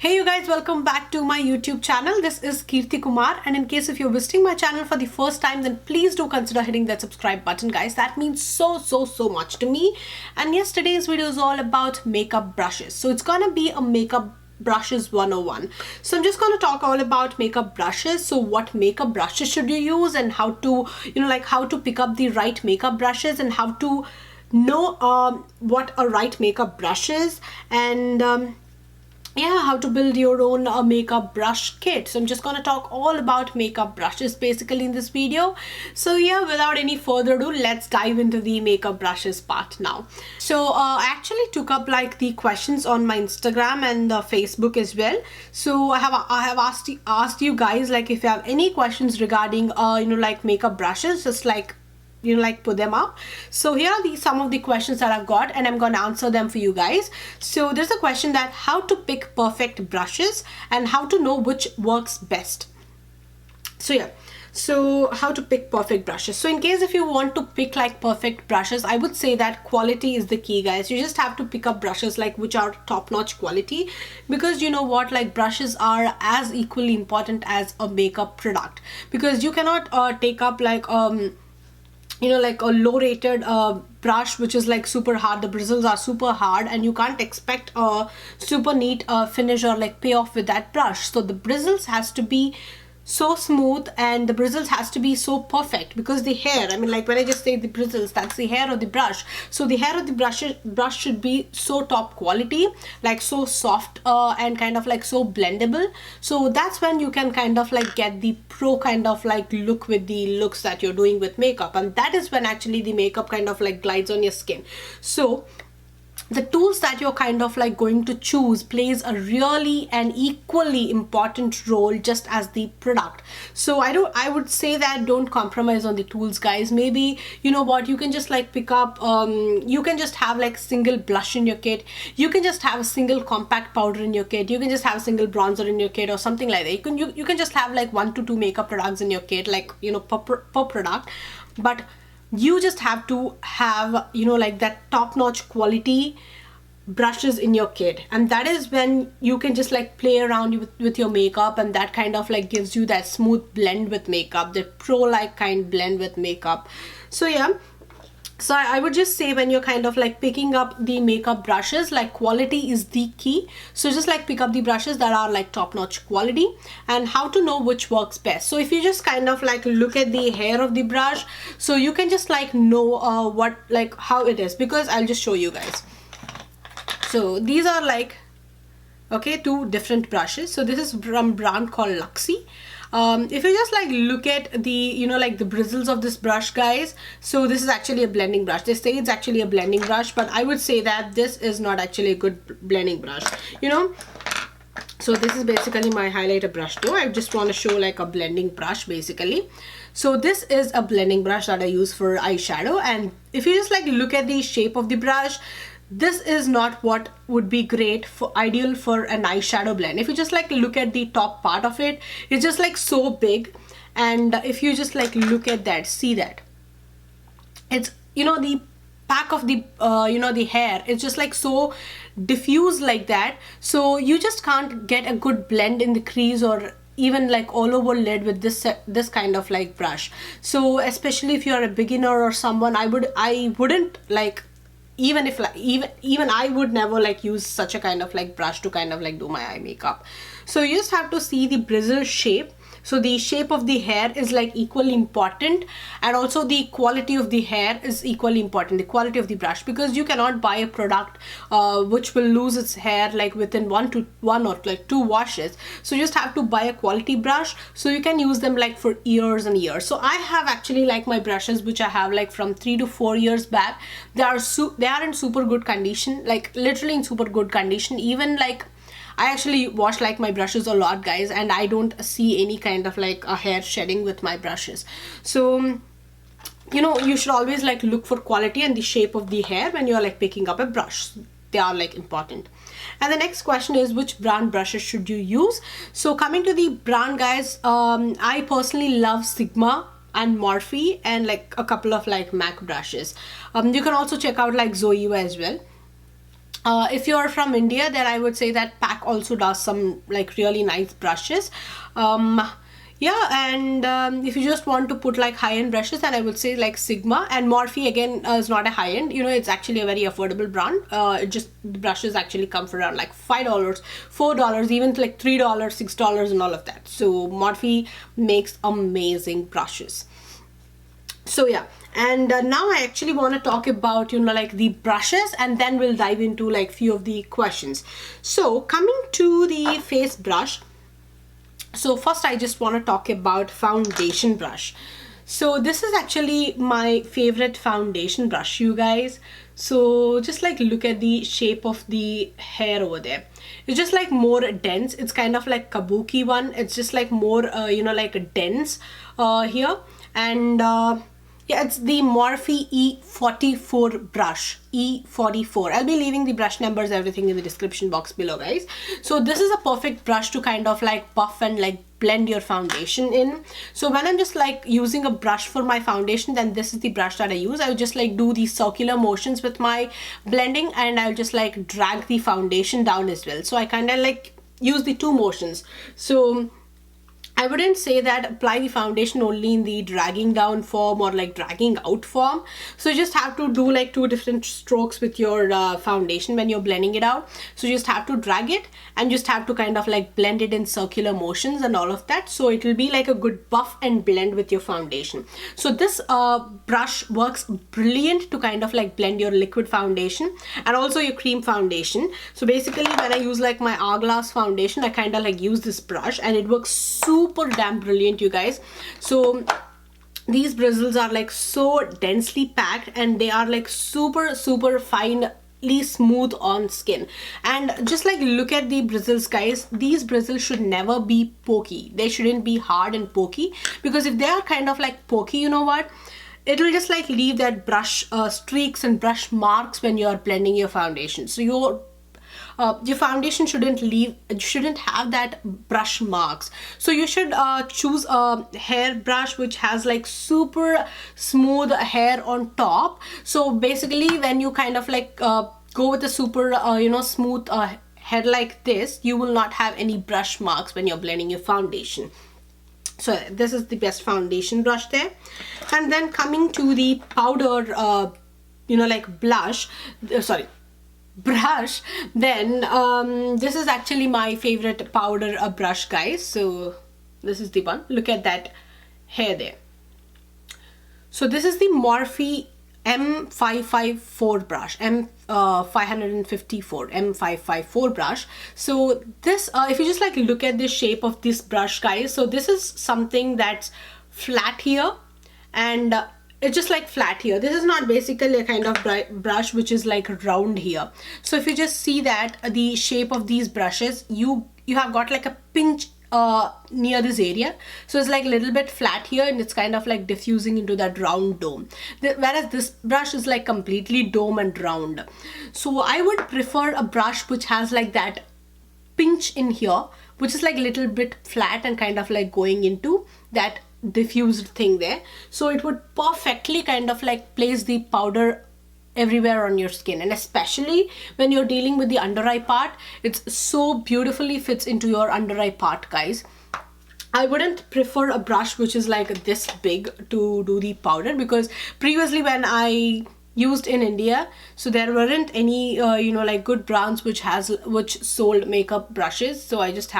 Hey you guys, welcome back to my YouTube channel. This is Kirti Kumar, and in case if you're visiting my channel for the first time, then please do consider hitting that subscribe button, guys. That means so much to me. And yes, today's video is all about makeup brushes. So it's gonna be a makeup brushes 101. So I'm just going to talk all about makeup brushes. So what makeup brushes should you use, and how to, how to pick up the right makeup brushes, and how to know what a right makeup brush is, and yeah, how to build your own makeup brush kit. So I'm just gonna talk all about makeup brushes basically in this video. So yeah, without any further ado, let's dive into the makeup brushes part now. So I actually took up like the questions on my Instagram and Facebook as well. So I have asked you guys, like, if you have any questions regarding makeup brushes, just put them up. So here are some of the questions that I've got, and I'm going to answer them for you guys. So there's a question that how to pick perfect brushes and how to know which works best. So yeah, so how to pick perfect brushes. So in case if you want to pick like perfect brushes, I would say that quality is the key, guys. You just have to pick up brushes like which are top-notch quality, because you know what, like brushes are as equally important as a makeup product, because you cannot take up like like a low rated brush which is like super hard. The bristles are super hard and you can't expect a super neat finish or like payoff with that brush. So the bristles has to be so smooth and the bristles has to be so perfect, because the hair, I mean, like when I just say the bristles, that's the hair of the brush. So the hair of the brush should be so top quality, like so soft and kind of like so blendable. So that's when you can kind of like get the pro kind of like look with the looks that you're doing with makeup, and that is when actually the makeup kind of like glides on your skin. So the tools that you're kind of like going to choose plays a really and equally important role just as the product. So I would say that don't compromise on the tools, guys. Maybe, you know what, you can just like pick up you can just have like single blush in your kit, you can just have a single compact powder in your kit, you can just have a single bronzer in your kit or something like that. You can just have like 1 to 2 makeup products in your kit, like, you know, per product. But you just have to have, you know, like that top-notch quality brushes in your kit, and that is when you can just like play around with your makeup, and that kind of like gives you that smooth blend with makeup, the pro like kind blend with makeup. So yeah, so I would just say when you're kind of like picking up the makeup brushes, like quality is the key. So just like pick up the brushes that are like top-notch quality, and how to know which works best. So if you just kind of like look at the hair of the brush, so you can just like know what, like how it is, because I'll just show you guys. So these are like, okay, 2 different brushes. So this is from brand called Luxie. If you just like look at the, you know, like the bristles of this brush, guys, so this is actually a blending brush. They say it's actually a blending brush, but I would say that this is not actually a good blending brush, you know. So this is basically my highlighter brush too. I just want to show like a blending brush basically. So this is a blending brush that I use for eyeshadow, and if you just like look at the shape of the brush, this is not what would be great for ideal for an eyeshadow blend. If you just like look at the top part of it, it's just like so big, and if you just like look at that, see that it's, you know, the back of the the hair, it's just like so diffuse like that. So you just can't get a good blend in the crease or even like all over lid with this kind of like brush. So especially if you're a beginner or someone, I wouldn't like, even if like even I would never like use such a kind of like brush to kind of like do my eye makeup. So you just have to see the bristle shape. So the shape of the hair is like equally important, and also the quality of the hair is equally important, the quality of the brush, because you cannot buy a product which will lose its hair like within one or like 2 washes. So you just have to buy a quality brush so you can use them like for years and years. So I have actually like my brushes which I have like from 3 to 4 years back. They are in super good condition, like literally in super good condition. Even like I actually wash like my brushes a lot, guys, and I don't see any kind of like a hair shedding with my brushes. So, you know, you should always like look for quality and the shape of the hair when you're like picking up a brush. They are like important. And the next question is, which brand brushes should you use? So coming to the brand, guys, I personally love Sigma and Morphe, and like a couple of like MAC brushes. You can also check out like Zoe as well. If you're from India, then I would say that PAC also does some like really nice brushes. Yeah, and if you just want to put like high-end brushes, then I would say like Sigma. And Morphe again is not a high-end, you know, it's actually a very affordable brand. The brushes actually come for around like $5, $4, even like $3, $6 and all of that. So Morphe makes amazing brushes. So yeah, and now I actually want to talk about, you know, like the brushes, and then we'll dive into like few of the questions. So coming to the face brush, so first I just want to talk about foundation brush. So this is actually my favorite foundation brush, you guys. So just like look at the shape of the hair over there. It's just like more dense. It's kind of like kabuki one. It's just like more you know, like dense here. And yeah, it's the Morphe E44 brush. E44. I'll be leaving the brush numbers, everything in the description box below, guys. So this is a perfect brush to kind of like buff and like blend your foundation in. So when I'm just like using a brush for my foundation, then this is the brush that I use. I'll just like do these circular motions with my blending, and I'll just like drag the foundation down as well. So I kind of like use the two motions. So I wouldn't say that apply the foundation only in the dragging down form or like dragging out form. So you just have to do like two different strokes with your foundation when you're blending it out. So you just have to drag it and just have to kind of like blend it in circular motions and all of that. So it will be like a good buff and blend with your foundation. So this brush works brilliant to kind of like blend your liquid foundation and also your cream foundation. So basically when I use like my hourglass foundation, I kind of like use this brush, and it works super damn brilliant, you guys. So these bristles are like so densely packed, and they are like super finely smooth on skin. And just like look at the bristles, guys. These bristles should never be pokey. They shouldn't be hard and pokey, because if they are kind of like pokey, you know what, it will just like leave that brush streaks and brush marks when you are blending your foundation. So your foundation shouldn't have that brush marks. So you should choose a hair brush which has like super smooth hair on top. So basically when you kind of like go with a super you know, smooth head like this, you will not have any brush marks when you're blending your foundation. So this is the best foundation brush there. And then coming to the powder you know, like brush, then this is actually my favorite powder brush, guys. So this is the one. Look at that hair there. So this is the Morphe M554 brush, M554 brush. So this if you just like look at the shape of this brush, guys, so this is something that's flat here, and it's just like flat here. This is not basically a kind of brush which is like round here. So if you just see that the shape of these brushes, you have got like a pinch near this area. So it's like a little bit flat here, and it's kind of like diffusing into that round dome. Whereas this brush is like completely dome and round. So I would prefer a brush which has like that pinch in here, which is like a little bit flat and kind of like going into that diffused thing there. So it would perfectly kind of like place the powder everywhere on your skin, and especially when you're dealing with the under eye part, it's so beautifully fits into your under eye part, guys. I wouldn't prefer a brush which is like this big to do the powder, because previously when I used in India, so there weren't any you know, like good brands which sold makeup brushes. So I just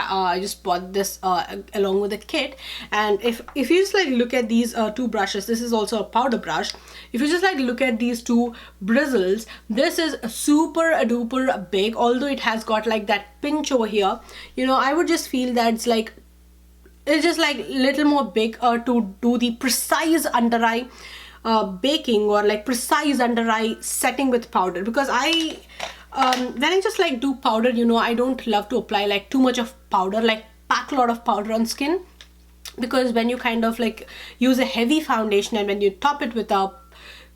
bought this along with the kit. And if you just like look at these two brushes, this is also a powder brush. If you just like look at these two bristles, this is super duper big, although it has got like that pinch over here. You know, I would just feel that it's just like little more big to do the precise under eye baking, or like precise under eye setting with powder. Because when I just like do powder, you know, I don't love to apply like too much of powder, like pack a lot of powder on skin. Because when you kind of like use a heavy foundation and when you top it with a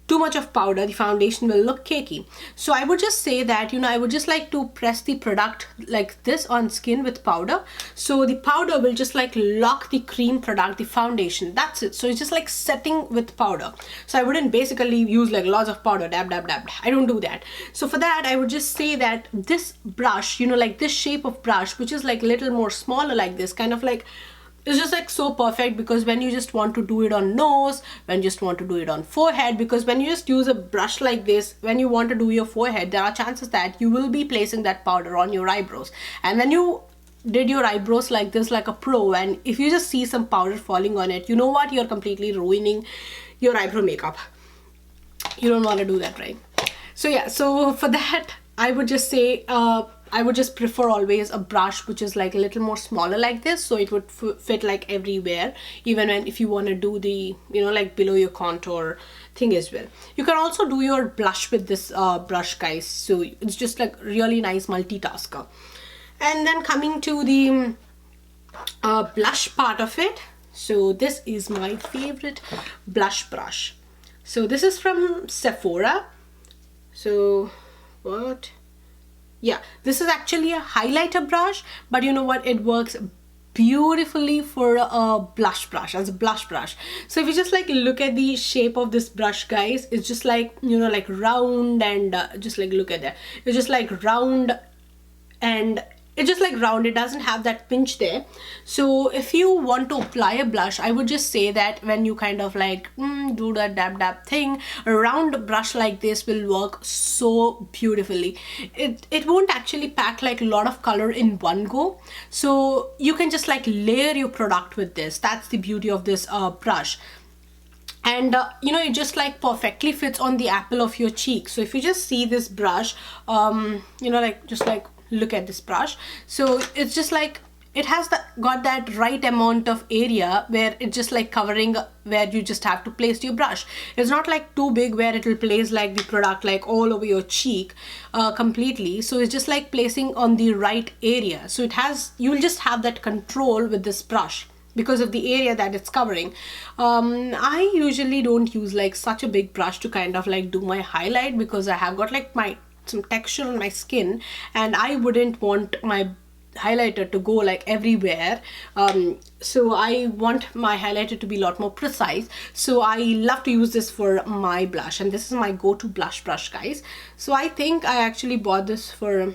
too much of powder, the foundation will look cakey. So I would just say that, you know, I would just like to press the product like this on skin with powder. So the powder will just like lock the cream product, the foundation. That's it. So it's just like setting with powder. So I wouldn't basically use like lots of powder, dab, dab, dab. I don't do that. So for that, I would just say that this brush, you know, like this shape of brush, which is like a little more smaller like this, kind of like, it's just like so perfect, because when you just want to do it on nose, when you just want to do it on forehead, because when you just use a brush like this, when you want to do your forehead, there are chances that you will be placing that powder on your eyebrows. And when you did your eyebrows like this, like a pro, and if you just see some powder falling on it, you know what, you're completely ruining your eyebrow makeup. You don't want to do that, right? So yeah, so for that, I would just say, I would just prefer always a brush which is like a little more smaller like this, so it would fit like everywhere, even when if you want to do the, you know, like below your contour thing as well. You can also do your blush with this brush, guys, so it's just like really nice multitasker. And then coming to the blush part of it, so this is my favorite blush brush. So this is from Sephora. So what? Yeah, this is actually a highlighter brush, but you know what, it works beautifully for a blush brush, as a blush brush. So if you just like look at the shape of this brush, guys, it's just like, you know, like round, and just like look at that, it's just like round, and it's just like round, it doesn't have that pinch there. So if you want to apply a blush, I would just say that when you kind of like do that dab dab thing, a round brush like this will work so beautifully. It won't actually pack like a lot of color in one go, so you can just like layer your product with this. That's the beauty of this brush. And you know, it just like perfectly fits on the apple of your cheek. So if you just see this brush, you know, like just like look at this brush, so it's just like it has got that right amount of area where it's just like covering where you just have to place your brush. It's not like too big where it will place like the product like all over your cheek completely. So it's just like placing on the right area, so it has, you'll just have that control with this brush because of the area that it's covering. I usually don't use like such a big brush to kind of like do my highlight, because I have got like some texture on my skin, and I wouldn't want my highlighter to go like everywhere. So I want my highlighter to be a lot more precise, so I love to use this for my blush, and this is my go-to blush brush, guys. So I think I actually bought this for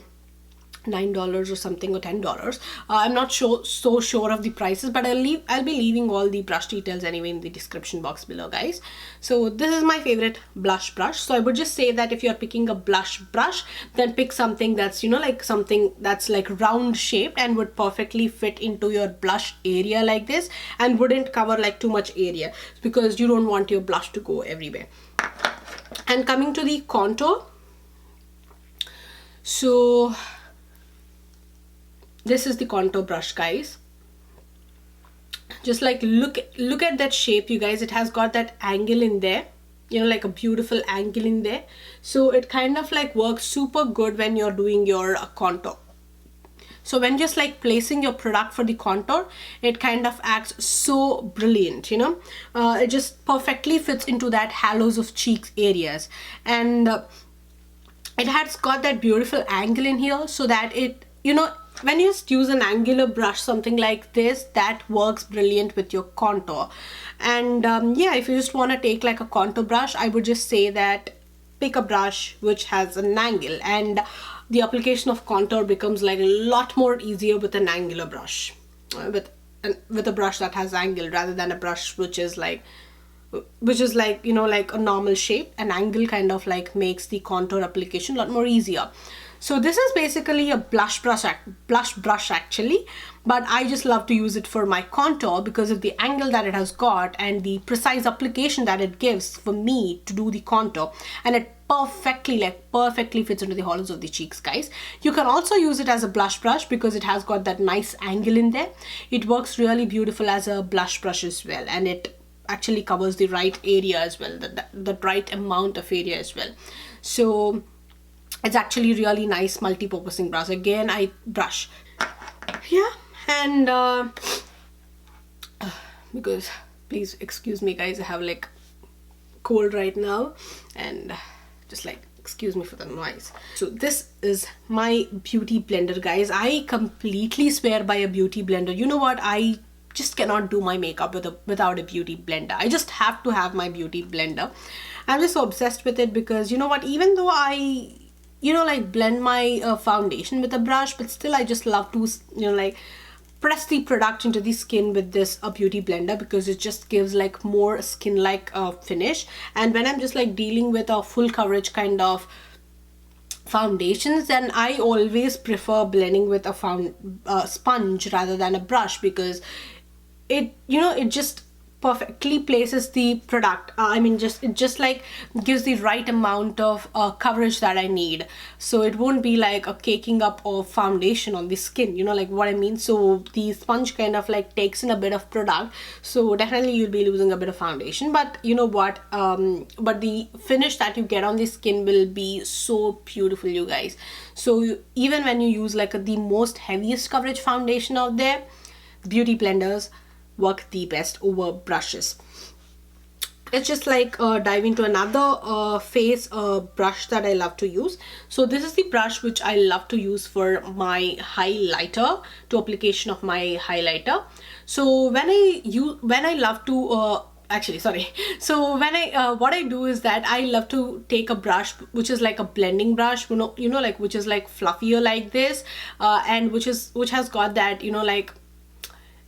$9 or something, or $10. I'm not so sure of the prices, but I'll be leaving all the brush details anyway in the description box below, guys. So this is my favorite blush brush. So I would just say that if you're picking a blush brush, then pick something that's, you know, like something that's like round shaped and would perfectly fit into your blush area like this, and wouldn't cover like too much area, because you don't want your blush to go everywhere. And coming to the contour, so this is the contour brush, guys. Just like look at that shape, you guys. It has got that angle in there, you know, like a beautiful angle in there. So it kind of like works super good when you're doing your contour. So when just like placing your product for the contour, it kind of acts so brilliant, you know. It just perfectly fits into that halos of cheeks areas, and it has got that beautiful angle in here, so that it, you know, when you just use an angular brush, something like this, that works brilliant with your contour. And yeah, if you just want to take like a contour brush, I would just say that pick a brush which has an angle, and the application of contour becomes like a lot more easier with an angular brush, with a brush that has angle, rather than a brush which is like, you know, like a normal shape. An angle kind of like makes the contour application a lot more easier. So this is basically a blush brush actually, but I just love to use it for my contour because of the angle that it has got and the precise application that it gives for me to do the contour, and it perfectly fits into the hollows of the cheeks, guys. You can also use it as a blush brush because it has got that nice angle in there. It works really beautiful as a blush brush as well, and it actually covers the right area as well, the right amount of area as well. So it's actually really nice multi-purposing brush. Again, I brush, yeah, and because please excuse me, guys, I have like cold right now, and just like excuse me for the noise. So this is my beauty blender, guys. I completely swear by a beauty blender. You know what, I just cannot do my makeup without a beauty blender. I just have to have my beauty blender. I'm just so obsessed with it because, you know what, even though I, you know, like blend my foundation with a brush, but still I just love to, you know, like press the product into the skin with this beauty blender, because it just gives like more skin like finish. And when I'm just like dealing with a full coverage kind of foundations, then I always prefer blending with a sponge rather than a brush, because it, you know, it just perfectly places the product. It just like gives the right amount of coverage that I need, so it won't be like a caking up of foundation on the skin, you know, like what I mean. So the sponge kind of like takes in a bit of product, so definitely you'll be losing a bit of foundation, but you know what, but the finish that you get on the skin will be so beautiful, you guys. So even when you use like the most heaviest coverage foundation out there, beauty blenders work the best over brushes. Let's just like dive into another face brush that I love to use. So this is the brush which I love to use for my highlighter, to application of my highlighter. So when I love to actually sorry so when I what I do is that I love to take a brush which is like a blending brush, you know, like which is like fluffier like this, and which has got that, you know, like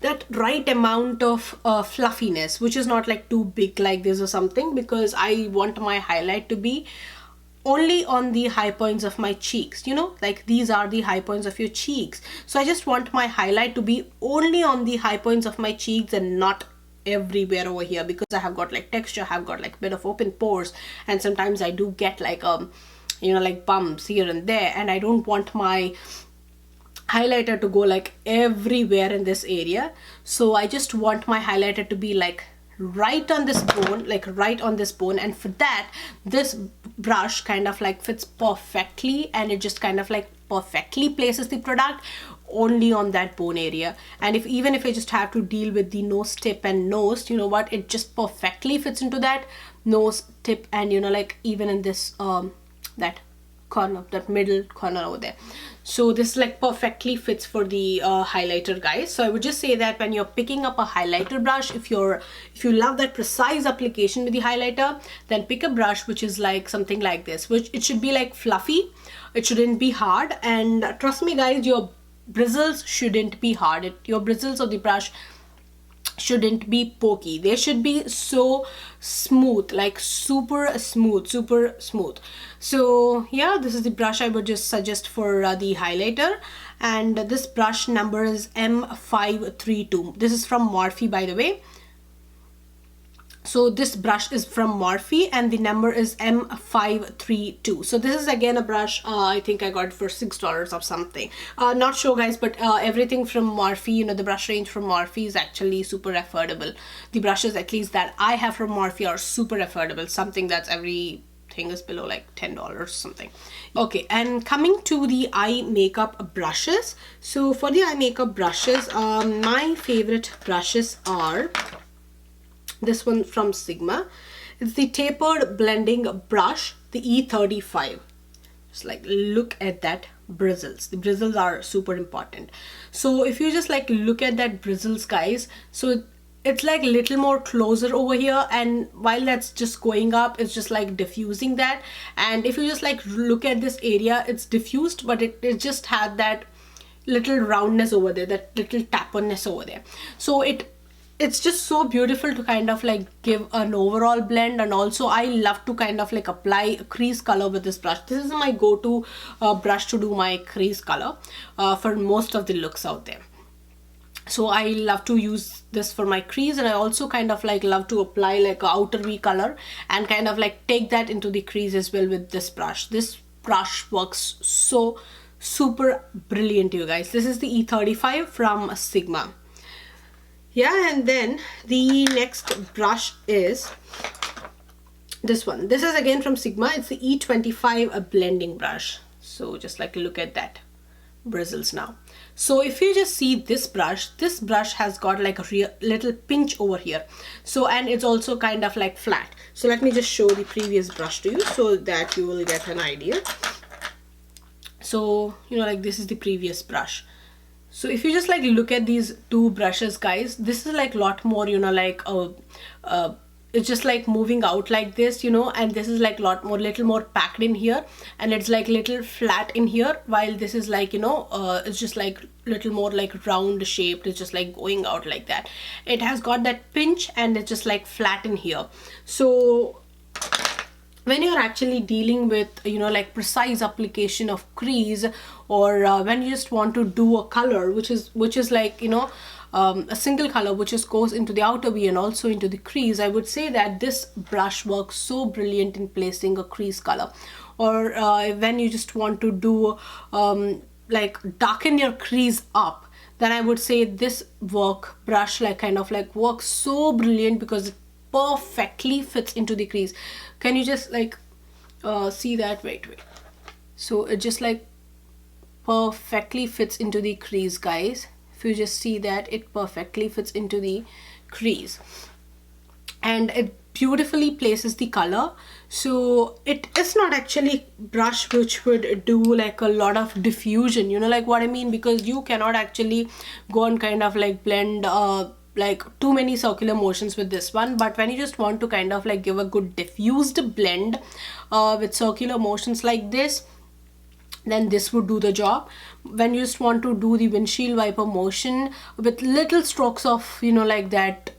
that right amount of fluffiness, which is not like too big like this or something, because I want my highlight to be only on the high points of my cheeks, you know, like these are the high points of your cheeks. So I just want my highlight to be only on the high points of my cheeks and not everywhere over here, because I have got like texture, I have got like a bit of open pores, and sometimes I do get like you know, like bumps here and there, and I don't want my highlighter to go like everywhere in this area. So I just want my highlighter to be like right on this bone, like right on this bone, and for that this brush kind of like fits perfectly, and it just kind of like perfectly places the product only on that bone area. And even if I just have to deal with the nose tip and nose, you know what, it just perfectly fits into that nose tip, and you know, like even in this that corner, that middle corner over there. So this like perfectly fits for the highlighter, guys. So I would just say that when you're picking up a highlighter brush, if you love that precise application with the highlighter, then pick a brush which is like something like this, which it should be like fluffy, it shouldn't be hard. And trust me guys, your bristles shouldn't be hard. Your bristles of the brush shouldn't be pokey. They should be so smooth, like super smooth. So yeah, this is the brush I would just suggest for the highlighter, and this brush number is M532. This is from Morphe, by the way. So this brush is from Morphe and the number is M532. So this is again a brush, I think I got it for $6 or something. Not sure guys, but everything from Morphe, you know, the brush range from Morphe is actually super affordable. The brushes at least that I have from Morphe are super affordable. Something that's everything is below like $10 or something. Okay, and coming to the eye makeup brushes. So for the eye makeup brushes, my favorite brushes are this one from Sigma. It's the tapered blending brush, the E35. Just like look at that bristles. The bristles are super important. So if you just like look at that bristles, guys, so it's like a little more closer over here, and while that's just going up, it's just like diffusing that. And if you just like look at this area, it's diffused, but it just had that little roundness over there, that little tapperness over there. So it's just so beautiful to kind of like give an overall blend. And also I love to kind of like apply a crease color with this brush. This is my go-to brush to do my crease color for most of the looks out there. So I love to use this for my crease, and I also kind of like love to apply like a outer V color and kind of like take that into the crease as well with this brush. This brush works so super brilliant, you guys. This is the E35 from Sigma. Yeah, and then the next brush is this one. This is again from Sigma. It's the E25 blending brush. So just like look at that bristles now. So if you just see this brush has got like a real little pinch over here. So, and it's also kind of like flat. So let me just show the previous brush to you so that you will get an idea. So, you know, like this is the previous brush. So if you just like look at these two brushes, guys, this is like a lot more, you know, like it's just like moving out like this, you know, and this is like little more packed in here, and it's like little flat in here, while this is like, you know, it's just like little more like round shaped. It's just like going out like that. It has got that pinch and it's just like flat in here. So when you're actually dealing with, you know, like precise application of crease, or when you just want to do a color which is like, you know, a single color which just goes into the outer V and also into the crease, I would say that this brush works so brilliant in placing a crease color. Or when you just want to do like darken your crease up, then I would say this brush like kind of like works so brilliant because it perfectly fits into the crease. Can you just like see that? Wait. So it just like perfectly fits into the crease, guys. If you just see that, it perfectly fits into the crease and it beautifully places the color. So it is not actually brush which would do like a lot of diffusion, you know, like what I mean, because you cannot actually go and kind of like blend like too many circular motions with this one. But when you just want to kind of like give a good diffused blend with circular motions like this, then this would do the job. When you just want to do the windshield wiper motion with little strokes of, you know, like that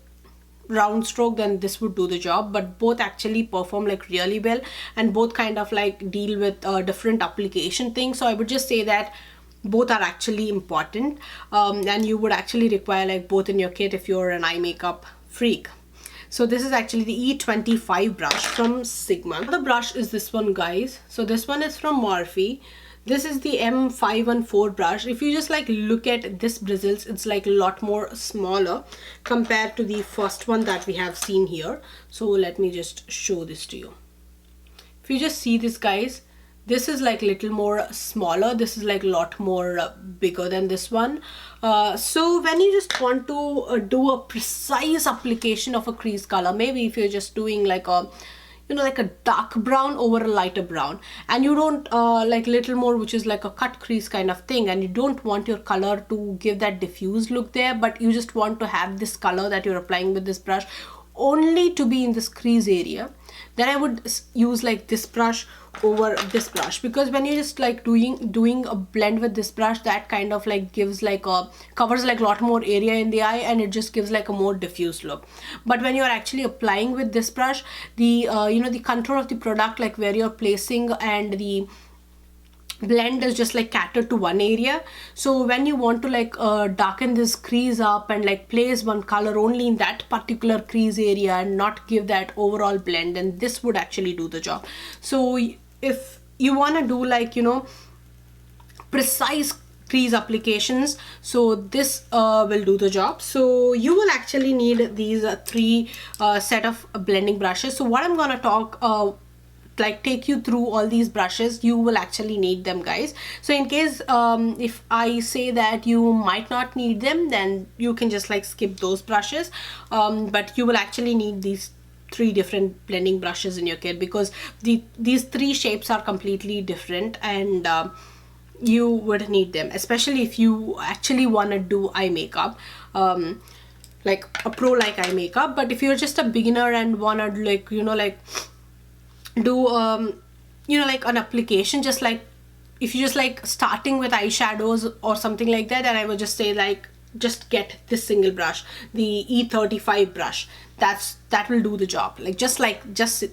round stroke, then this would do the job. But both actually perform like really well, and both kind of like deal with different application things. So I would just say that both are actually important, and you would actually require like both in your kit if you're an eye makeup freak. So this is actually the E25 brush from Sigma. The brush is this one, guys. So this one is from Morphe. This is the M514 brush. If you just like look at this bristles, it's like a lot more smaller compared to the first one that we have seen here. So let me just show this to you. If you just see this, guys, this is like little more smaller. This is like a lot more bigger than this one. So when you just want to do a precise application of a crease color, maybe if you're just doing like a, you know, like a dark brown over a lighter brown, and you don't like little more which is like a cut crease kind of thing, and you don't want your color to give that diffused look there, but you just want to have this color that you're applying with this brush only to be in this crease area, then I would use like this brush over this brush. Because when you're just like doing a blend with this brush, that kind of like gives like a covers like a lot more area in the eye, and it just gives like a more diffused look. But when you're actually applying with this brush, the you know, the contour of the product, like where you're placing, and the blend is just like catered to one area. So when you want to like darken this crease up and like place one color only in that particular crease area and not give that overall blend, then this would actually do the job. So if you want to do like, you know, precise crease applications, so this will do the job. So you will actually need these three set of blending brushes. So what I'm gonna talk like take you through all these brushes, you will actually need them, guys. So in case if I say that you might not need them, then you can just like skip those brushes, but you will actually need these three different blending brushes in your kit, because these three shapes are completely different, and you would need them, especially if you actually want to do eye makeup, like a pro like eye makeup. But if you're just a beginner and want to like, you know, like do you know, like an application, just like if you just like starting with eyeshadows or something like that, then I would just say like just get this single brush, the E35 brush. That will do the job. Like just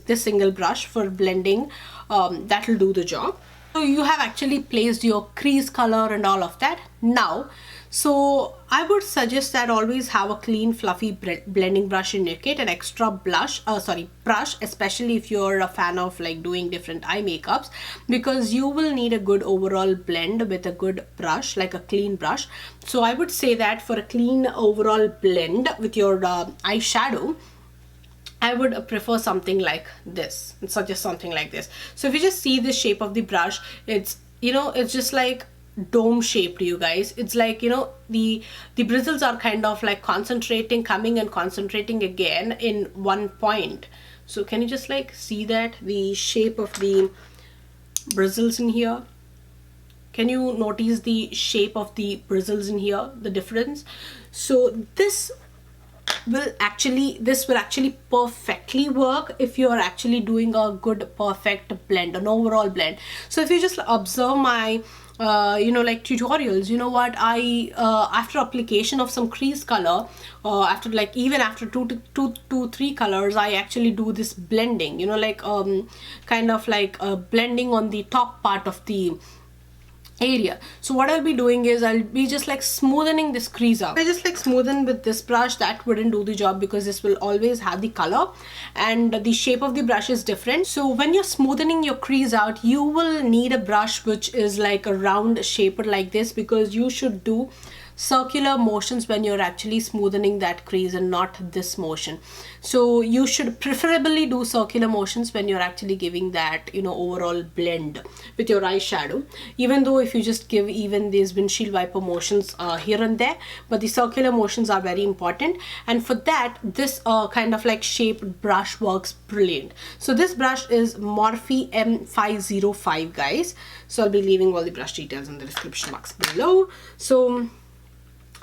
this single brush for blending, that will do the job. So you have actually placed your crease color and all of that now. So I would suggest that always have a clean fluffy blending brush in your kit, an extra brush, especially if you're a fan of like doing different eye makeups, because you will need a good overall blend with a good brush, like a clean brush. So I would say that for a clean overall blend with your eyeshadow, I would prefer something like this, suggest something like this. So if you just see the shape of the brush, it's, you know, it's just like dome shaped, you guys. It's like, you know, the bristles are kind of like concentrating, coming and concentrating again in one point. So can you just like see that, the shape of the bristles in here? Can you notice the shape of the bristles in here, the difference? So this will actually perfectly work if you are actually doing a good perfect blend, an overall blend. So if you just observe my you know, like tutorials, you know what, I after application of some crease color, after like even after two to three colors, I actually do this blending, you know, like kind of like blending on the top part of the area. So what I'll be doing is I'll be just like smoothing this crease out. I just like smoothen with this brush. That wouldn't do the job because this will always have the color and the shape of the brush is different. So when you're smoothing your crease out, you will need a brush which is like a round shaper like this, because you should do circular motions when you're actually smoothing that crease and not this motion. So you should preferably do circular motions when you're actually giving that, you know, overall blend with your eyeshadow, even though if you just give even these windshield wiper motions here and there, but the circular motions are very important. And for that, this kind of like shaped brush works brilliant. So this brush is Morphe M505, guys. So I'll be leaving all the brush details in the description box below. So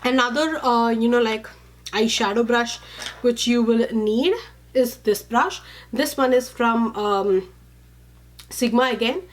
another you know, like eyeshadow brush which you will need is this brush. This one is from Sigma again.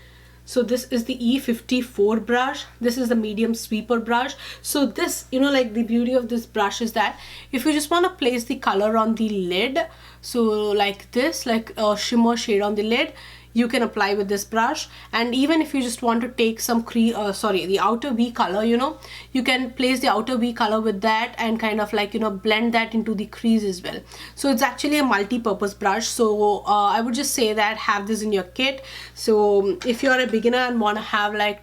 So this is the E54 brush. This is the medium sweeper brush. So this, you know, like the beauty of this brush is that if you just want to place the color on the lid, so like this, like a shimmer shade on the lid, you can apply with this brush. And even if you just want to take some the outer V color, you know, you can place the outer V color with that and kind of like, you know, blend that into the crease as well. So it's actually a multi-purpose brush. So I would just say that have this in your kit. So if you're a beginner and want to have like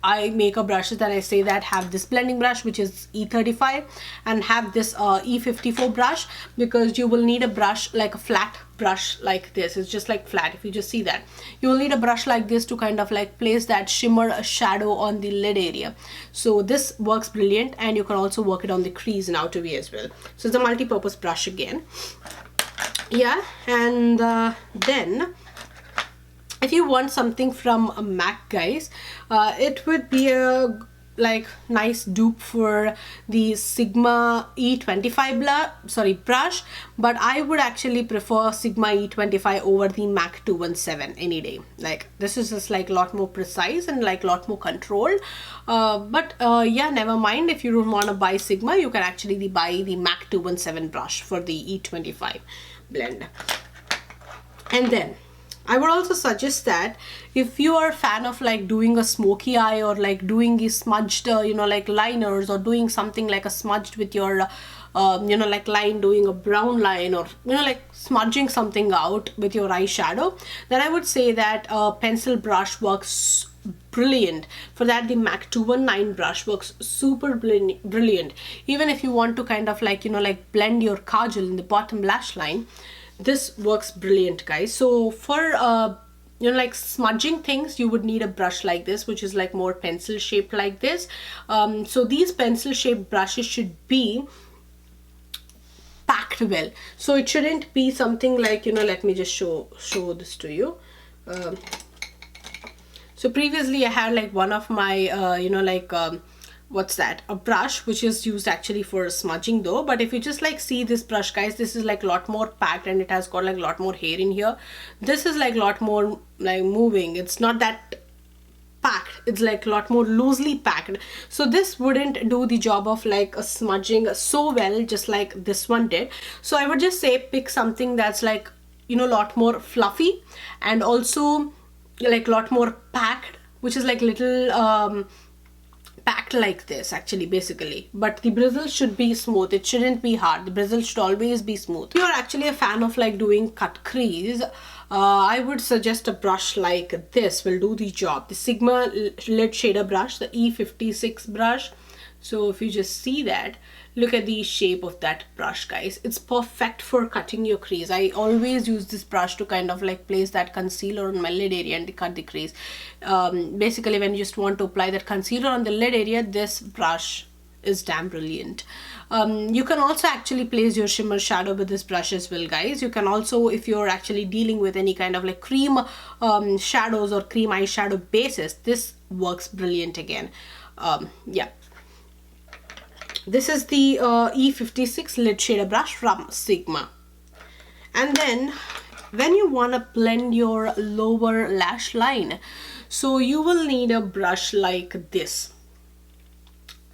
eye makeup brushes, then I say that have this blending brush which is E35 and have this E54 brush, because you will need a brush like a flat brush like this. It's just like flat. If you just see that, you will need a brush like this to kind of like place that shimmer shadow on the lid area. So this works brilliant, and you can also work it on the crease and outer V as well. So it's a multi-purpose brush again. Yeah, and then if you want something from a MAC, guys, it would be a like nice dupe for the Sigma E25 brush, but I would actually prefer Sigma E25 over the MAC 217 any day. Like this is just like a lot more precise and like a lot more controlled. But yeah, never mind. If you don't want to buy Sigma, you can actually buy the MAC 217 brush for the E25 blend. And then I would also suggest that if you are a fan of like doing a smoky eye or like doing the smudged, you know, like liners, or doing something like a smudged with your, you know, like line, doing a brown line, or, you know, like smudging something out with your eyeshadow, then I would say that a pencil brush works brilliant. For that, the MAC 219 brush works super brilliant. Even if you want to kind of like, you know, like blend your kajal in the bottom lash line, this works brilliant, guys. So for you know, like smudging things, you would need a brush like this, which is like more pencil shaped like this. So these pencil shaped brushes should be packed well. So it shouldn't be something like, you know, let me just show this to you. So previously I had like one of my you know, like what's that, a brush which is used actually for smudging though. But if you just like see this brush, guys, this is like a lot more packed and it has got like a lot more hair in here. This is like a lot more like moving. It's not that packed, it's like a lot more loosely packed. So this wouldn't do the job of like a smudging so well, just like this one did. So I would just say pick something that's like, you know, a lot more fluffy and also like a lot more packed, which is like little packed like this actually, basically. But the bristles should be smooth, it shouldn't be hard. The bristles should always be smooth. If you're actually a fan of like doing cut crease, I would suggest a brush like this will do the job. The Sigma lid shader brush, the E56 brush. So if you just see that, look at the shape of that brush, guys. It's perfect for cutting your crease. I always use this brush to kind of like place that concealer on my lid area and cut the crease. Basically, when you just want to apply that concealer on the lid area, this brush is damn brilliant. You can also actually place your shimmer shadow with this brush as well, guys. You can also, if you're actually dealing with any kind of like cream shadows or cream eyeshadow bases, this works brilliant again. Yeah. This is the E56 lid shader brush from Sigma. And then when you want to blend your lower lash line, so you will need a brush like this.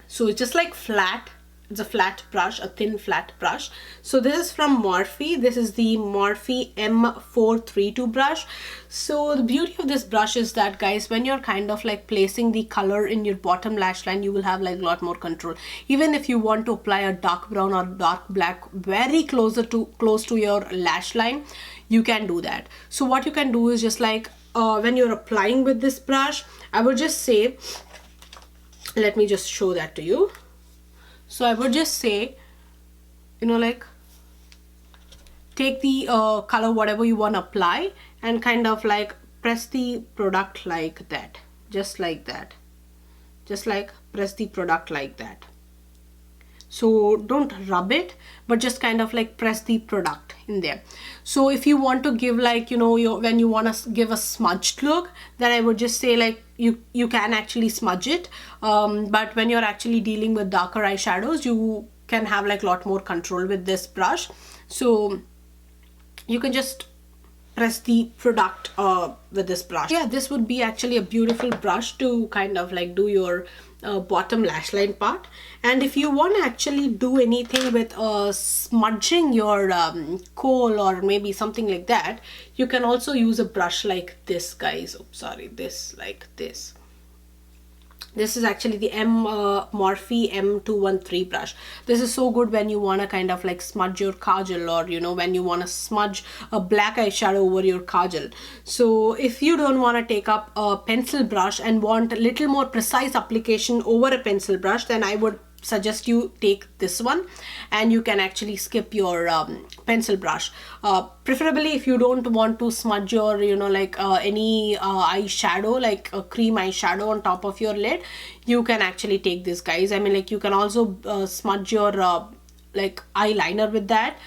So it's just like flat. It's a flat brush, a thin flat brush. So this is from Morphe. This is the Morphe M432 brush. So the beauty of this brush is that, guys, when you're kind of like placing the color in your bottom lash line, you will have like a lot more control. Even if you want to apply a dark brown or dark black very close to your lash line, you can do that. So what you can do is just like when you're applying with this brush, I would just say, let me just show that to you. So I would just say, you know, like take the color whatever you want to apply and kind of like press the product like that, just like that, just like press the product like that. So don't rub it, but just kind of like press the product in there. So if you want to give like, you know, when you want to give a smudged look, then I would just say like you can actually smudge it. But when you're actually dealing with darker eyeshadows, you can have like a lot more control with this brush. So you can just press the product with this brush. Yeah, this would be actually a beautiful brush to kind of like do your bottom lash line part. And if you want to actually do anything with smudging your kohl or maybe something like that, you can also use a brush like this, guys. Oops, sorry, this, like this. This is actually the Morphe M213 brush. This is so good when you want to kind of like smudge your kajal, or you know, when you want to smudge a black eyeshadow over your kajal. So if you don't want to take up a pencil brush and want a little more precise application over a pencil brush, then I would suggest you take this one and you can actually skip your pencil brush. Preferably if you don't want to smudge your, you know, like any eyeshadow, like a cream eyeshadow on top of your lid, you can actually take this, guys. I mean, like you can also smudge your like eyeliner with that.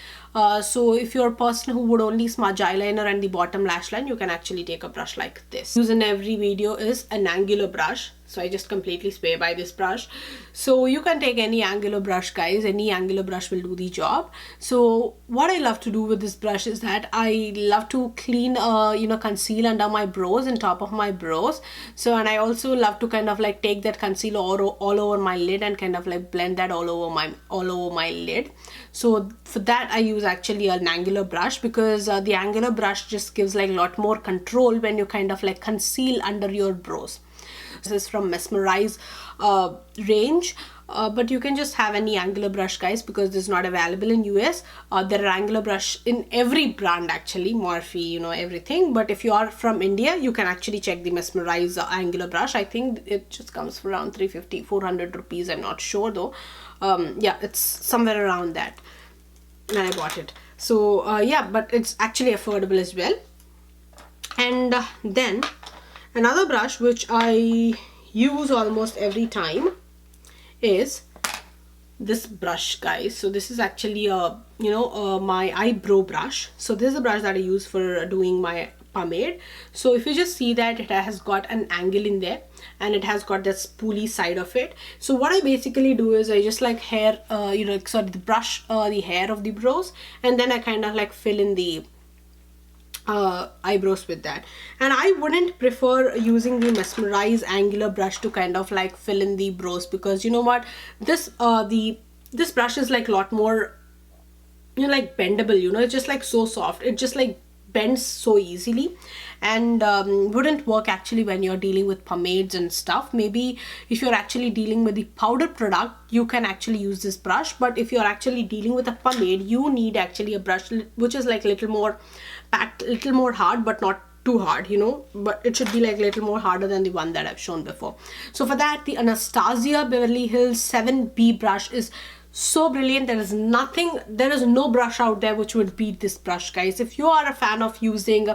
So if you're a person who would only smudge eyeliner and the bottom lash line, you can actually take a brush like this. Use in every video is an angular brush. So I just completely swear by this brush. So you can take any angular brush, guys. Any angular brush will do the job. So what I love to do with this brush is that I love to clean, you know, conceal under my brows and top of my brows. So, and I also love to kind of like take that concealer all over my lid and kind of like blend that all over my lid. So for that I use actually an angular brush, because the angular brush just gives like a lot more control when you kind of like conceal under your brows. This is from Mesmerize range, but you can just have any angular brush, guys, because this is not available in US. There are angular brush in every brand actually, Morphe, you know, everything. But if you are from India, you can actually check the Mesmerize angular brush. I think it just comes for around 350-400 rupees. I'm not sure though. Yeah, it's somewhere around that when I bought it. So yeah, but it's actually affordable as well. And then another brush which I use almost every time is this brush, guys. So this is actually a, you know, my eyebrow brush. So this is a brush that I use for doing my pomade. So if you just see that it has got an angle in there and it has got that spoolie side of it. So what I basically do is I just like hair, you know, sorry, the brush the hair of the brows, and then I kind of like fill in the eyebrows with that. And I wouldn't prefer using the Mesmerize angular brush to kind of like fill in the brows, because you know what, this this brush is like a lot more, you know, like bendable, you know, it's just like so soft, it just like bends so easily, and wouldn't work actually when you're dealing with pomades and stuff. Maybe if you're actually dealing with the powder product, you can actually use this brush, but if you're actually dealing with a pomade, you need actually a brush which is like little more packed, little more hard, but not too hard, you know, but it should be like a little more harder than the one that I've shown before. So for that, the Anastasia Beverly Hills 7B brush is so brilliant. There is no brush out there which would beat this brush, guys. If you are a fan of using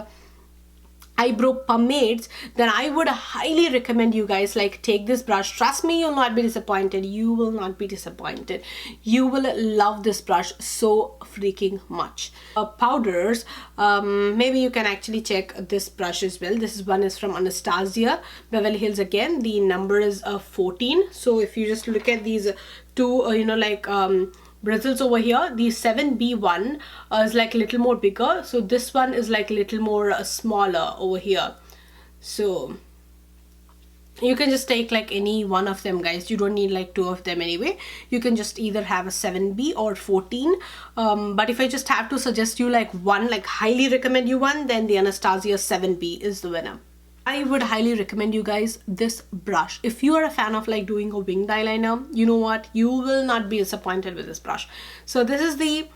eyebrow pomades, then I would highly recommend you guys like take this brush. Trust me, you'll not be disappointed. You will not be disappointed. You will love this brush so freaking much. Powders, maybe you can actually check this brush as well. This one is from Anastasia Beverly Hills. Again, the number is 14. So if you just look at these two you know, like bristles over here, the 7B one is like a little more bigger, so this one is like a little more smaller over here. So you can just take like any one of them, guys. You don't need like two of them anyway. You can just either have a 7B or 14, but if I just have to suggest you like one, like highly recommend you one, then the Anastasia 7B is the winner. I would highly recommend you guys this brush. If you are a fan of like doing a winged eyeliner, you know what, you will not be disappointed with this brush. So this is the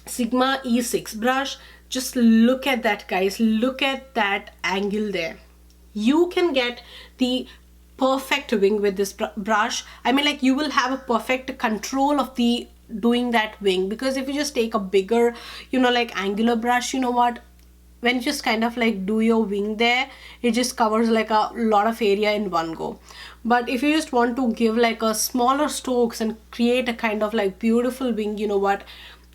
Sigma E6 brush. Just look at that, guys. Look at that angle there. You can get the perfect wing with this brush. I mean, like, you will have a perfect control of the doing that wing, because if you just take a bigger, you know, like angular brush, you know what, when you just kind of like do your wing there, it just covers like a lot of area in one go. But if you just want to give like a smaller strokes and create a kind of like beautiful wing, you know what,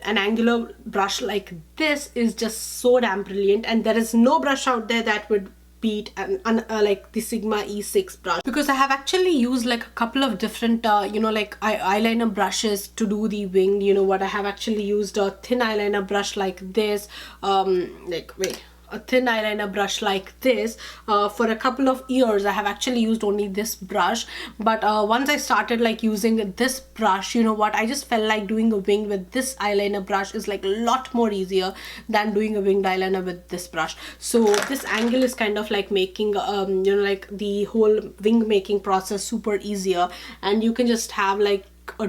an angular brush like this is just so damn brilliant. And there is no brush out there that would beat like the Sigma E6 brush, because I have actually used like a couple of different you know, like eyeliner brushes to do the wing. You know what, I have actually used a thin eyeliner brush like this, a thin eyeliner brush like this. For a couple of years I have actually used only this brush, but once I started like using this brush, you know what, I just felt like doing a wing with this eyeliner brush is like a lot more easier than doing a winged eyeliner with this brush. So this angle is kind of like making you know, like the whole wing making process super easier, and you can just have like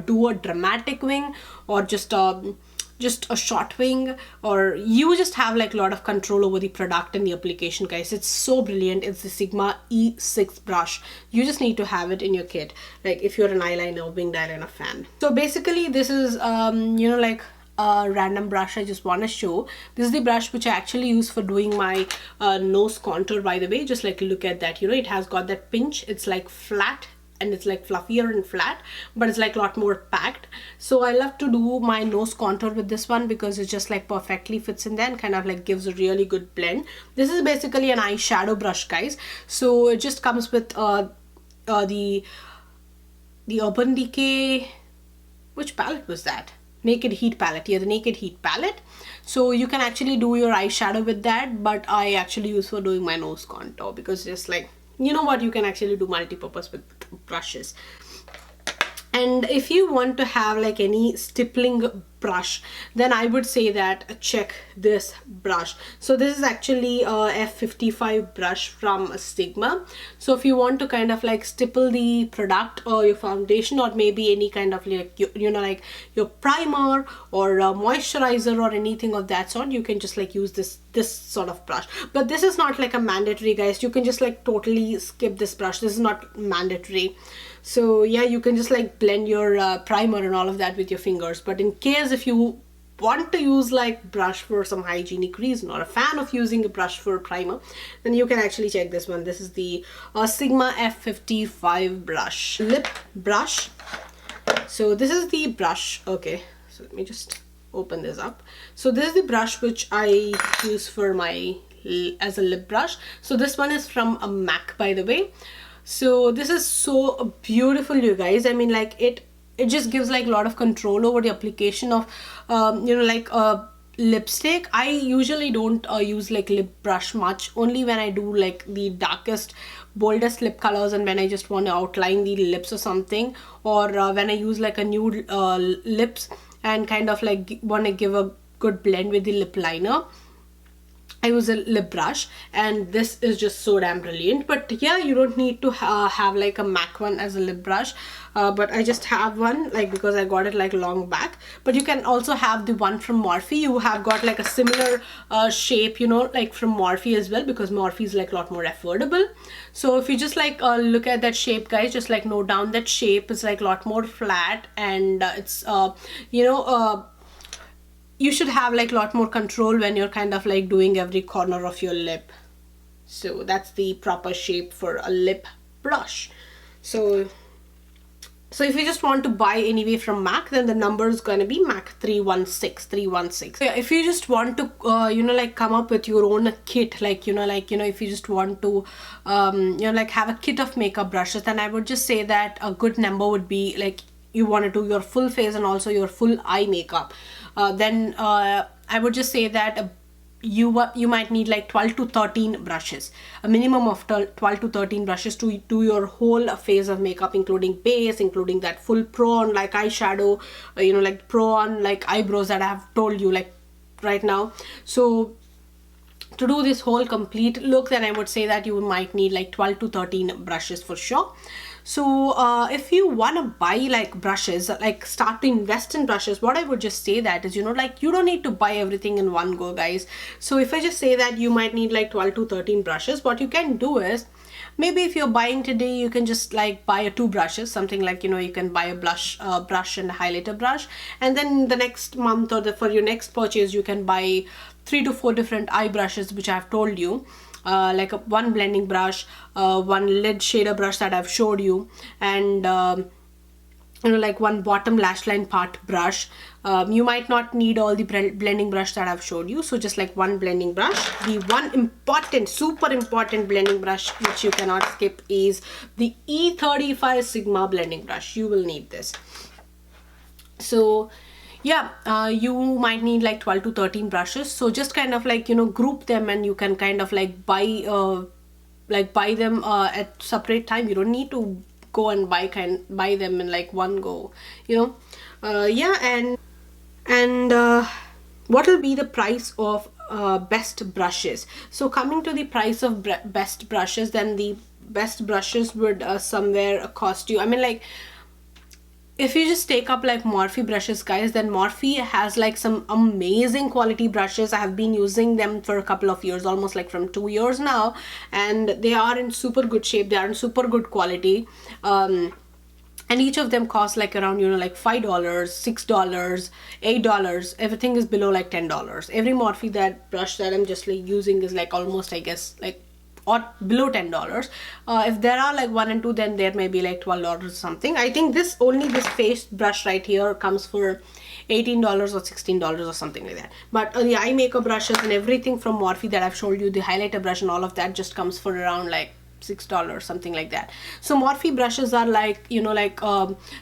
do a dramatic wing or just a short wing, or you just have like a lot of control over the product and the application, guys. It's so brilliant. It's the Sigma E6 brush. You just need to have it in your kit, like if you're an eyeliner, winged eyeliner fan. So basically this is you know, like a random brush I just want to show. This is the brush which I actually use for doing my nose contour, by the way. Just like look at that, you know, it has got that pinch. It's like flat and it's like fluffier and flat, but it's like a lot more packed. So I love to do my nose contour with this one because it just like perfectly fits in there and kind of like gives a really good blend. This is basically an eyeshadow brush, guys. So it just comes with the Urban Decay, which palette was that? Naked Heat palette. Yeah, the Naked Heat palette. So you can actually do your eyeshadow with that, but I actually use for doing my nose contour because just like, you know what, you can actually do multi-purpose with brushes. And if you want to have like any stippling brush, then I would say that check this brush. So this is actually a F55 brush from Sigma. So if you want to kind of like stipple the product or your foundation, or maybe any kind of like you know, like your primer or a moisturizer or anything of that sort, you can just like use this sort of brush. But this is not like a mandatory, guys. You can just like totally skip this brush. This is not mandatory. So yeah, you can just like blend your primer and all of that with your fingers. But in case if you want to use like brush for some hygienic reason, or a fan of using a brush for primer, then you can actually check this one. This is the Sigma F55 brush, lip brush. So this is the brush. Okay, so let me just open this up. So this is the brush which I use for my as a lip brush. So this one is from a MAC, by the way. So this is so beautiful, you guys. I mean, like it just gives like a lot of control over the application of you know, like lipstick. I usually don't use like lip brush much, only when I do like the darkest, boldest lip colors, and when I just want to outline the lips or something, or when I use like a nude lips and kind of like want to give a good blend with the lip liner. I use a lip brush, and this is just so damn brilliant. But yeah, you don't need to have like a MAC one as a lip brush, but I just have one like because I got it like long back. But you can also have the one from Morphe. You have got like a similar shape, you know, like from Morphe as well, because Morphe is like a lot more affordable. So if you just like look at that shape, guys, just like note down that shape is like a lot more flat, and it's you know, you should have like a lot more control when you're kind of like doing every corner of your lip. So that's the proper shape for a lip brush. So if you just want to buy anyway from MAC, then the number is going to be MAC 316. Yeah, if you just want to you know, like come up with your own kit, like you know, if you just want to you know, like have a kit of makeup brushes, then I would just say that a good number would be like you want to do your full face and also your full eye makeup. Then I would just say that you might need like 12 to 13 brushes, a minimum of 12 to 13 brushes to do your whole face of makeup, including base, including that full pro on like eyeshadow, you know, like pro on like eyebrows that I have told you like right now. So to do this whole complete look, then I would say that you might need like 12 to 13 brushes for sure. So if you want to buy like brushes, like start to invest in brushes, what I would just say that is, you know, like you don't need to buy everything in one go, guys. So if I just say that you might need like 12 to 13 brushes, what you can do is, maybe if you're buying today, you can just like buy two brushes, something like, you know, you can buy a brush and a highlighter brush, and then the next month or for your next purchase, you can buy 3 to 4 different eye brushes, which I have told you. Like one blending brush, one lid shader brush that I've showed you, and you know, like one bottom lash line part brush. You might not need all the blending brush that I've showed you, so just like one blending brush. The one important, super important blending brush which you cannot skip is the E35 Sigma blending brush. You will need this. So yeah, you might need like 12 to 13 brushes. So just kind of like, you know, group them, and you can kind of like buy them at separate time. You don't need to go and buy them in like one go, you know. Yeah, and what will be the price of best brushes? So coming to the price of best brushes, then the best brushes would somewhere cost you, I mean, like if you just take up like Morphe brushes, guys, then Morphe has like some amazing quality brushes. I have been using them for a couple of years, almost like from 2 years now, and they are in super good shape. They are in super good quality. And each of them costs like around, you know, like $5, $6, $8. Everything is below like $10. Every Morphe that brush that I'm just like using is like almost, I guess, like or below $10. If there are like 1 and 2, then there may be like $12 or something. I think this face brush right here comes for $18 or $16 or something like that. But the eye makeup brushes and everything from Morphe that I've showed you, the highlighter brush and all of that, just comes for around like $6, something like that. So Morphe brushes are like, you know, like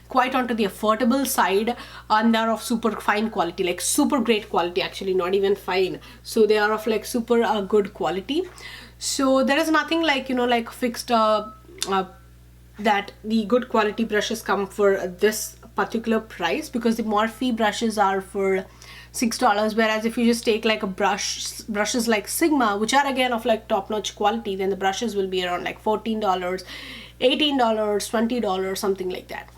quite onto the affordable side, and they're of super fine quality, like super great quality, actually, not even fine. So they are of like super good quality. So there is nothing like, you know, like fixed that the good quality brushes come for this particular price, because the Morphe brushes are for $6, whereas if you just take like a brushes like Sigma, which are again of like top-notch quality, then the brushes will be around like $14, $18, $20, something like that.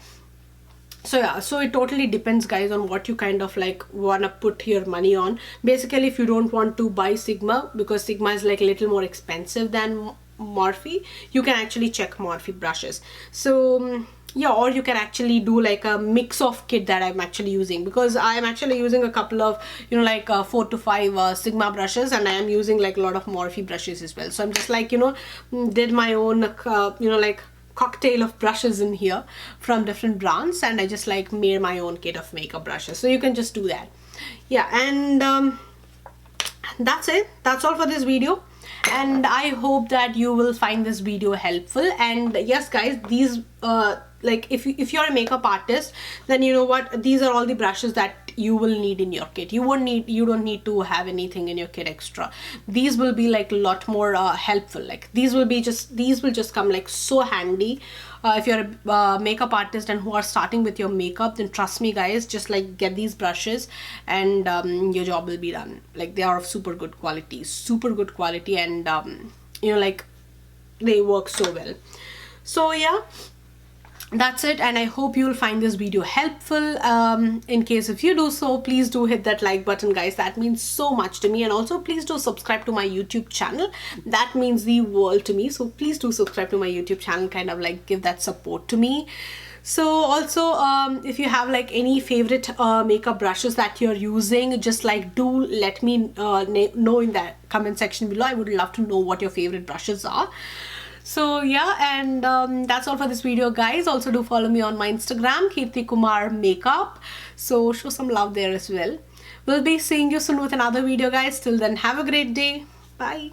So yeah, so it totally depends, guys, on what you kind of like wanna put your money on. Basically, if you don't want to buy Sigma, because Sigma is like a little more expensive than Morphe, you can actually check Morphe brushes. So yeah, or you can actually do like a mix of kit that I'm actually using, because I'm actually using a couple of, you know, like 4 to 5 Sigma brushes, and I am using like a lot of Morphe brushes as well. So I'm just like, you know, did my own you know, like cocktail of brushes in here from different brands, and I just like made my own kit of makeup brushes. So you can just do that. Yeah, and that's it. That's all for this video, and I hope that you will find this video helpful. And yes, guys, these like if you're a makeup artist, then you know what, these are all the brushes that you will need in your kit. You don't need to have anything in your kit extra. These will be like a lot more helpful. Like these will just come like so handy. If you're a makeup artist and who are starting with your makeup, then trust me guys, just like get these brushes and your job will be done. Like they are of super good quality, and you know, like they work so well. So yeah, that's it, and I hope you'll find this video helpful. In case if you do so, please do hit that like button guys, that means so much to me. And also please do subscribe to my YouTube channel, that means the world to me. So please do subscribe to my YouTube channel, kind of like give that support to me. So also if you have like any favorite makeup brushes that you're using, just like do let me know in that comment section below. I would love to know what your favorite brushes are. So yeah, and that's all for this video guys. Also do follow me on my Instagram, Kirti Kumar Makeup, so show some love there as well. We'll be seeing you soon with another video guys. Till then, have a great day. Bye.